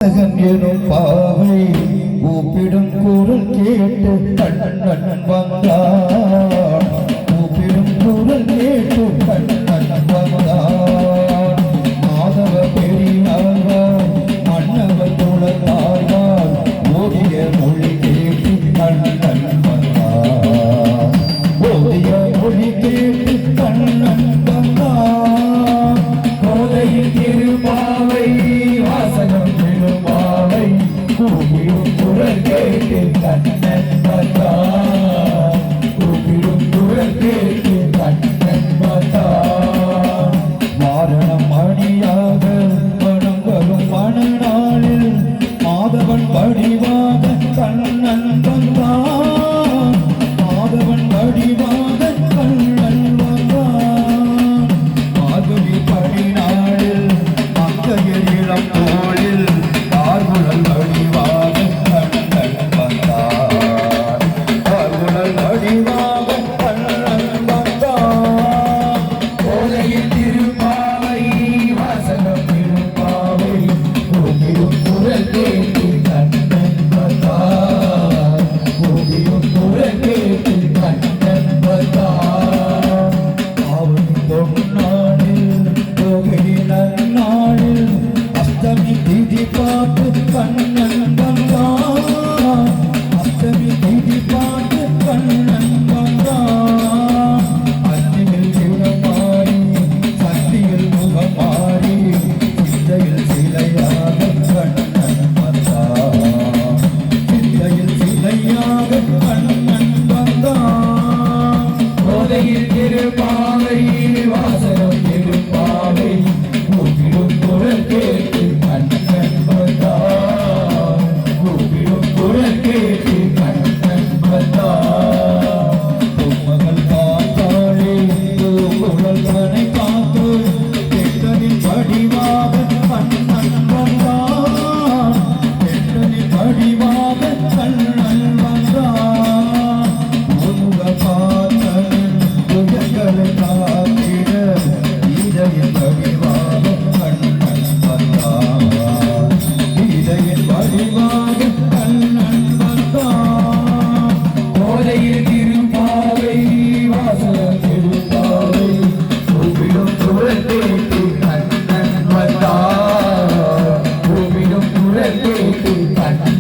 எனும் பாவை கூப்பிடும் குரல் கேட்டு கண்ணன் வந்தான். கூப்பிடும் குரல் கேட்டு கண்ணன் வந்தான். மாதவ பெரியார் மன்னவர் துளத்தார் ஓதிய மொழி கேட்டு கண்ணன் வந்தான். ஓதிய மொழி கேட்டு கண்ணன் வந்தான். கோதையில் திருப்பாவை வாசகம் கூப்பிடும் குரல் கேட்டு கண்ணன் வந்தான். கூப்பிடும் குரல் கேட்டு கண்ணன் வந்தான். வாரணம் அணியாக மனம் வரும் மணநாளில் மாதவன் வடிவாக கண்ணன் வந்தான். மாதவன் வடிவாக கண்ணன் வந்தான். மாதவி படிநாளில் மங்கையர் இளம் தோளில் கண்ணன் வந்தான். அஷ்டமி திதி பாட்டு கண்ணன் வந்தான். அன்னியில் சிவமாறி சக்தியில் முகமாறி சிந்தையில் சிலையாக கண்ணன் வந்தான். சிந்தையில் சிலையாக கண்ணன் வந்தான். கோதையில் திருப்பாவை வாசகம் திருப்பாவை கூப்பிடும் குரல் கேட்டு கண்ணன் வந்தான். கூப்பிடும் குரல் கேட்டு கண்ணன் வந்தான். பொம்மகள் காத்தாளே குரல் தனை காத்து பெண்களின் வடிவாக கண்ணன் வந்தான். பெண்களின் வடிவாக கண்ணன் வந்தான். முக பார்த்தனின் புயல்களை காத்திட இதய வடிவாக கண்ணன் வந்தான். இதய வடிவாக கண்ணன் வந்தான். கோதையில் திருப்பாவை வாசகம் திருப்பாவை கூப்பிடும் குரல் கேட்டு கண்ணன் வந்தான். கூப்பிடும் குரல் கேட்டு கண்ணன்